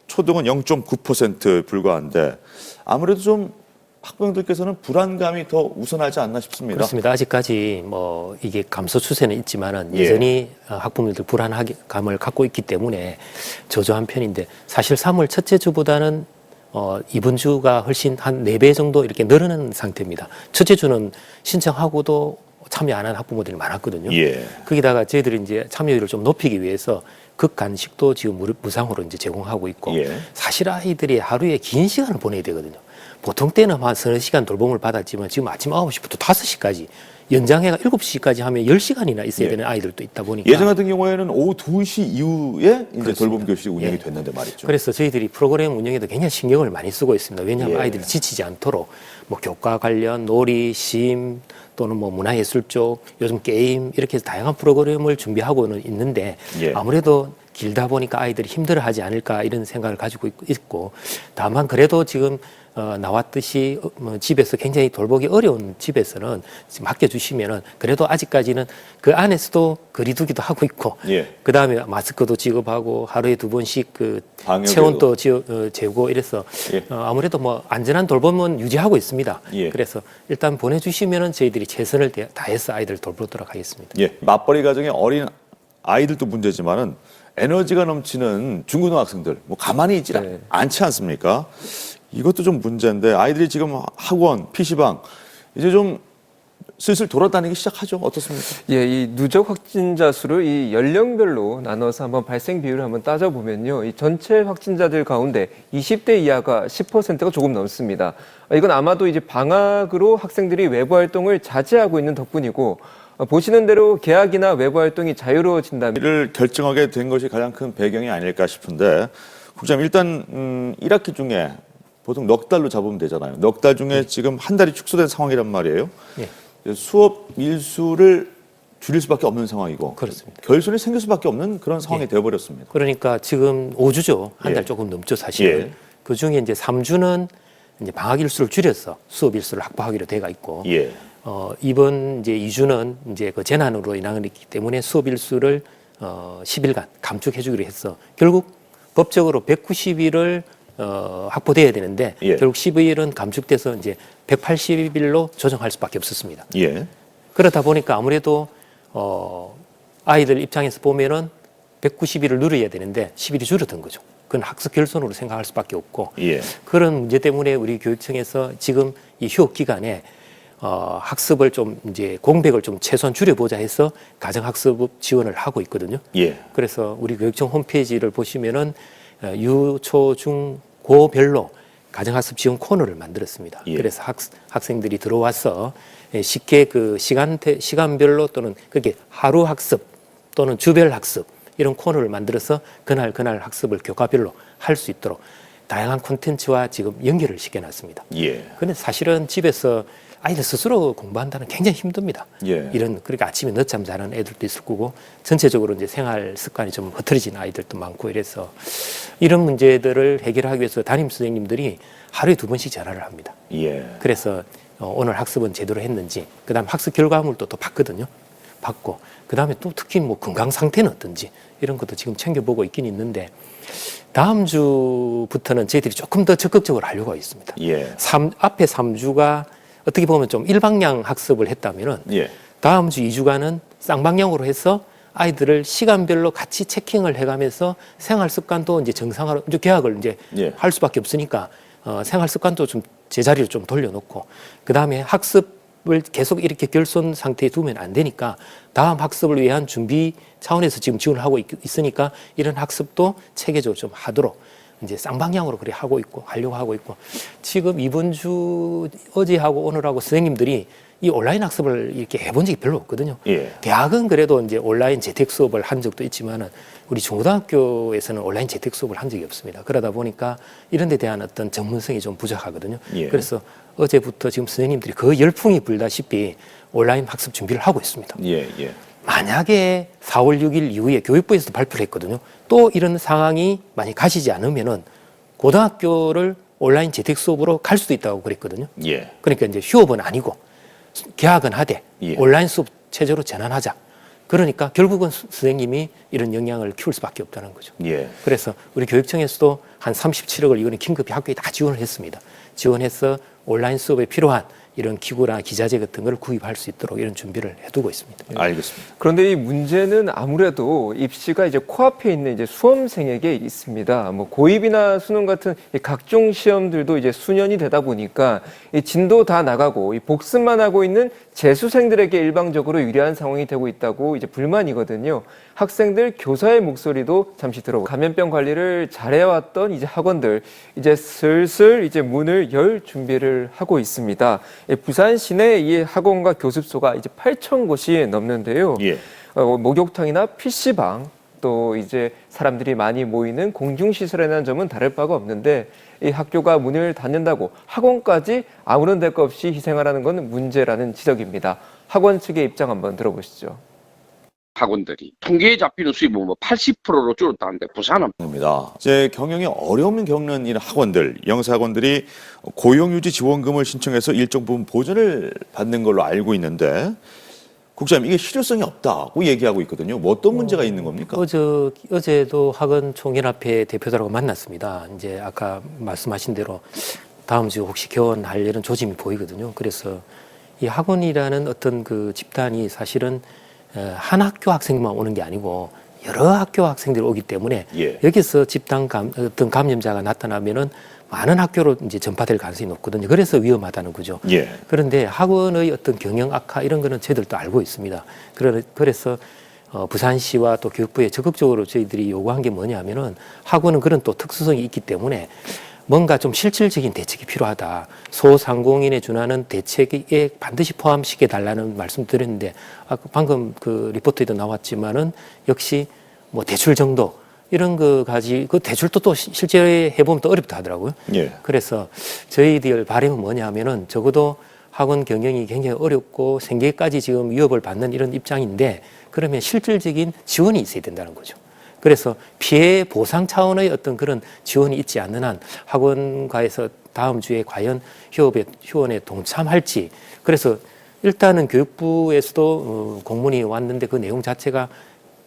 초등은 0.9%에 불과한데 아무래도 좀 학부모들께서는 불안감이 더 우선하지 않나 싶습니다. 그렇습니다. 아직까지 뭐 이게 감소 추세는 있지만은 여전히 학부모들 불안감을 갖고 있기 때문에 저조한 편인데 사실 3월 첫째 주보다는 이번 주가 훨씬 한 4배 정도 이렇게 늘어난 상태입니다. 첫째 주는 신청하고도 참여 안 한 학부모들이 많았거든요. 거기다가 저희들이 이제 참여율을 좀 높이기 위해서 극간식도 지금 무상으로 이제 제공하고 있고 사실 아이들이 하루에 긴 시간을 보내야 되거든요. 보통 때는 한 서너 시간 돌봄을 받았지만 지금 아침 9시부터 5시까지 연장해가 7시까지 하면 10시간이나 있어야 되는 아이들도 있다 보니까 예전 같은 경우에는 오후 2시 이후에 이제 돌봄 교실이 운영이 됐는데 말이죠. 그래서 저희들이 프로그램 운영에도 굉장히 신경을 많이 쓰고 있습니다. 왜냐하면 아이들이 지치지 않도록 뭐 교과 관련 놀이, 심 또는 뭐 문화예술 쪽, 요즘 게임 이렇게 해서 다양한 프로그램을 준비하고는 있는데 아무래도 길다 보니까 아이들이 힘들어하지 않을까 이런 생각을 가지고 있고 다만 그래도 지금 나왔듯이 집에서 굉장히 돌보기 어려운 집에서는 맡겨주시면은 그래도 아직까지는 그 안에서도 거리두기도 하고 있고 그 다음에 마스크도 지급하고 하루에 2번씩 그 체온도 재고 이래서 아무래도 뭐 안전한 돌봄은 유지하고 있습니다. 그래서 일단 보내주시면은 저희들이 최선을 다해서 아이들 돌보도록 하겠습니다. 맞벌이 가정의 어린 아이들도 문제지만은 에너지가 넘치는 중고등학생들 뭐 가만히 있지 않지 않습니까? 이것도 좀 문제인데 아이들이 지금 학원, PC방 이제 좀 슬슬 돌아다니기 시작하죠. 어떻습니까? 이 누적 확진자 수를 이 연령별로 나눠서 한번 발생 비율을 한번 따져보면요. 이 전체 확진자들 가운데 20대 이하가 10%가 조금 넘습니다. 이건 아마도 이제 방학으로 학생들이 외부 활동을 자제하고 있는 덕분이고 보시는 대로 개학이나 외부 활동이 자유로워진다면 이를 결정하게 된 것이 가장 큰 배경이 아닐까 싶은데 국장님 일단 1학기 중에 보통 넉 달로 잡으면 되잖아요. 넉 달 중에 지금 한 달이 축소된 상황이란 말이에요. 수업 일수를 줄일 수밖에 없는 상황이고 그렇습니다. 결손이 생길 수밖에 없는 그런 상황이 되어버렸습니다. 그러니까 지금 5주죠. 한 달 조금 넘죠, 사실. 그 중에 이제 3주는 이제 방학 일수를 줄여서 수업 일수를 확보하기로 돼가 있고 이번 이제 2주는 이제 그 재난으로 인한 것이기 때문에 수업 일수를 10일간 감축해주기로 했어. 결국 법적으로 190일을 확보돼야 되는데 결국 12일은 감축돼서 이제 180일로 조정할 수밖에 없었습니다. 그러다 보니까 아무래도 아이들 입장에서 보면은 190일을 누려야 되는데 10일이 줄어든 거죠. 그건 학습 결손으로 생각할 수밖에 없고 그런 문제 때문에 우리 교육청에서 지금 이 휴업 기간에 학습을 좀 이제 공백을 좀 최소한 줄여보자 해서 가정학습 지원을 하고 있거든요. 그래서 우리 교육청 홈페이지를 보시면은 유, 초, 중, 고별로 가정학습 지원 코너를 만들었습니다. 그래서 학생들이 들어와서 쉽게 그 시간별로 또는 그렇게 하루 학습 또는 주별 학습 이런 코너를 만들어서 그날 학습을 교과별로 할 수 있도록 다양한 콘텐츠와 지금 연결을 시켜놨습니다. 그런데 사실은 집에서 아이들 스스로 공부한다는 굉장히 힘듭니다. 이런 그러니까 아침에 늦잠 자는 애들도 있을 거고 전체적으로 이제 생활 습관이 좀 흐트러진 아이들도 많고 이래서 이런 문제들을 해결하기 위해서 담임 선생님들이 하루에 2번씩 전화를 합니다. 그래서 오늘 학습은 제대로 했는지, 그다음 학습 결과물도 또 받거든요. 받고 그다음에 또 특히 뭐 건강 상태는 어떤지 이런 것도 지금 챙겨보고 있긴 있는데 다음 주부터는 저희들이 조금 더 적극적으로 하려고 하고 있습니다. 앞에 3주가 어떻게 보면 좀 일방향 학습을 했다면은 다음 주 2주간은 쌍방향으로 해서 아이들을 시간별로 같이 체킹을 해가면서 생활 습관도 이제 정상화로 이제 개학을 이제 할 수밖에 없으니까 생활 습관도 좀 제자리로 좀 돌려놓고 그 다음에 학습을 계속 이렇게 결손 상태에 두면 안 되니까 다음 학습을 위한 준비 차원에서 지금 지원을 하고 있으니까 이런 학습도 체계적으로 좀 하도록 이제 쌍방향으로 그래 하려고 하고 있고 지금 이번 주 어제하고 오늘하고 선생님들이 이 온라인 학습을 이렇게 해본 적이 별로 없거든요. 대학은 그래도 이제 온라인 재택 수업을 한 적도 있지만은 우리 중고등학교에서는 온라인 재택 수업을 한 적이 없습니다. 그러다 보니까 이런 데 대한 어떤 전문성이 좀 부족하거든요. 그래서 어제부터 지금 선생님들이 그 열풍이 불다시피 온라인 학습 준비를 하고 있습니다. 만약에 4월 6일 이후에 교육부에서도 발표를 했거든요. 또 이런 상황이 만약 가시지 않으면은 고등학교를 온라인 재택 수업으로 갈 수도 있다고 그랬거든요. 그러니까 이제 휴업은 아니고 개학은 하되 온라인 수업 체제로 전환하자. 그러니까 결국은 선생님이 이런 역량을 키울 수밖에 없다는 거죠. 예. 그래서 우리 교육청에서도 한 37억을 이거는 긴급히 학교에 다 지원을 했습니다. 지원해서 온라인 수업에 필요한 이런 기구나 기자재 같은 걸 구입할 수 있도록 이런 준비를 해두고 있습니다. 알겠습니다. 그런데 이 문제는 아무래도 입시가 이제 코앞에 있는 이제 수험생에게 있습니다. 뭐 고입이나 수능 같은 이 각종 시험들도 이제 수년이 되다 보니까 이 진도 다 나가고 이 복습만 하고 있는 재수생들에게 일방적으로 유리한 상황이 되고 있다고 이제 불만이거든요. 학생들 교사의 목소리도 잠시 들어보고 감염병 관리를 잘해왔던 이제 학원들 이제 슬슬 이제 문을 열 준비를 하고 있습니다. 부산 시내 이 학원과 교습소가 이제 8천 곳이 넘는데요. 예. 목욕탕이나 PC방 또 이제 사람들이 많이 모이는 공중시설이라는 점은 다를 바가 없는데 이 학교가 문을 닫는다고 학원까지 아무런 대가 없이 희생하라는 건 문제라는 지적입니다. 학원 측의 입장 한번 들어보시죠. 학원들이 통계에 잡히는 수입은 뭐 80%로 줄었다는데 부산은 입니다. 이제 경영에 어려움을 겪는 이런 학원들, 영사학원들이 고용유지 지원금을 신청해서 일정 부분 보전을 받는 걸로 알고 있는데 국장님 이게 실효성이 없다고 얘기하고 있거든요. 뭐 어떤 문제가 있는 겁니까? 어제도 학원 총연합회 대표들하고 만났습니다. 이제 아까 말씀하신 대로 다음 주 혹시 개원할 이런 조짐이 보이거든요. 그래서 이 학원이라는 어떤 그 집단이 사실은 한 학교 학생만 오는 게 아니고 여러 학교 학생들이 오기 때문에 예. 여기서 집단 어떤 감염자가 나타나면은 많은 학교로 이제 전파될 가능성이 높거든요. 그래서 위험하다는 거죠. 예. 그런데 학원의 어떤 경영 악화 이런 거는 저희들도 알고 있습니다. 그래서 부산시와 또 교육부에 적극적으로 저희들이 요구한 게 뭐냐면은 학원은 그런 또 특수성이 있기 때문에 뭔가 좀 실질적인 대책이 필요하다. 소상공인에 준하는 대책에 반드시 포함시켜 달라는 말씀 드렸는데 아까 방금 그 리포트에도 나왔지만은 역시 뭐 대출 정도 이런 거 그 대출도 또 실제 해보면 또 어렵다 하더라고요. 예. 그래서 저희들 바람은 뭐냐면은 적어도 학원 경영이 굉장히 어렵고 생계까지 지금 위협을 받는 이런 입장인데 그러면 실질적인 지원이 있어야 된다는 거죠. 그래서 피해 보상 차원의 어떤 그런 지원이 있지 않는 한 학원가에서 다음 주에 과연 휴원에 동참할지. 그래서 일단은 교육부에서도 공문이 왔는데 그 내용 자체가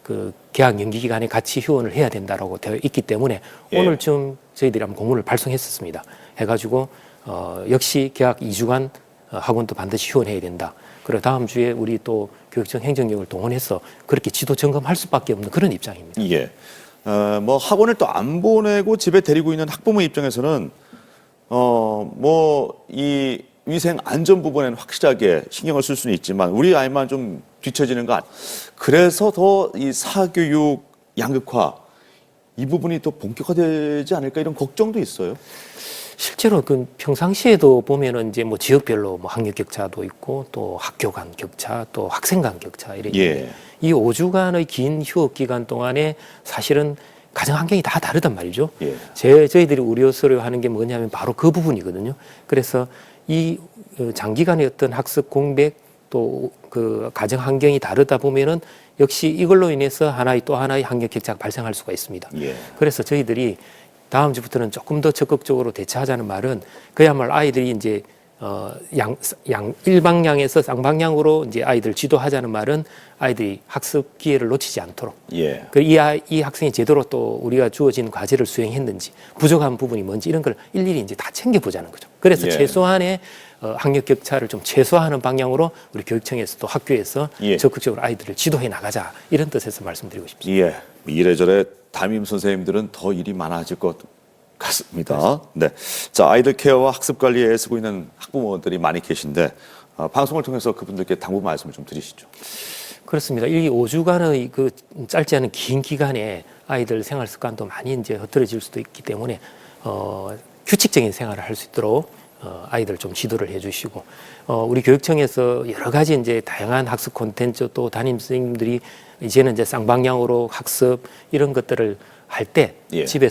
그 계약 연기 기간에 같이 휴원을 해야 된다라고 되어 있기 때문에 예. 오늘쯤 저희들이 한번 공문을 발송했었습니다. 해가지고 역시 계약 2주간 학원도 반드시 휴원해야 된다. 그리고 다음 주에 우리 또 교육청 행정력을 동원해서 그렇게 지도 점검할 수밖에 없는 그런 입장입니다. 예. 뭐 학원을 또 안 보내고 집에 데리고 있는 학부모 입장에서는 뭐 이 위생 안전 부분에는 확실하게 신경을 쓸 수는 있지만 우리 아이만 좀 뒤처지는 거 그래서 더 이 사교육 양극화 이 부분이 또 본격화되지 않을까 이런 걱정도 있어요. 실제로 그 평상시에도 보면은 이제 뭐 지역별로 뭐 학력 격차도 있고 또 학교 간 격차 또 학생 간 격차 이렇게 예. 이 5주간의 긴 휴업 기간 동안에 사실은 가정 환경이 다 다르단 말이죠. 예. 저희들이 우려스러워하는 게 뭐냐면 바로 그 부분이거든요. 그래서 이 장기간의 어떤 학습 공백 또 그 가정 환경이 다르다 보면은 역시 이걸로 인해서 또 하나의 학력 격차가 발생할 수가 있습니다. 예. 그래서 저희들이 다음 주부터는 조금 더 적극적으로 대처하자는 말은 그야말로 아이들이 이제 일방향에서 쌍방향으로 이제 아이들 지도하자는 말은 아이들이 학습 기회를 놓치지 않도록 예. 이 학생이 제대로 또 우리가 주어진 과제를 수행했는지 부족한 부분이 뭔지 이런 걸 일일이 이제 다 챙겨보자는 거죠. 그래서 예. 최소한의 학력 격차를 좀 최소화하는 방향으로 우리 교육청에서도 학교에서 예. 적극적으로 아이들을 지도해 나가자 이런 뜻에서 말씀드리고 싶습니다. 예. 이래저래 담임 선생님들은 더 일이 많아질 것 같습니다. 네. 자, 아이들 케어와 학습 관리에 애쓰고 있는 학부모들이 많이 계신데 방송을 통해서 그분들께 당부 말씀을 좀 드리시죠. 그렇습니다. 이 5주간의 그 짧지 않은 긴 기간에 아이들 생활 습관도 많이 이제 흐트러질 수도 있기 때문에 규칙적인 생활을 할 수 있도록 아이들 좀 지도를 해주시고 우리 교육청에서 여러 가지 이제 다양한 학습 콘텐츠 또 담임 선생님들이 이제는 이제 쌍방향으로 학습 이런 것들을 할 때 예. 집에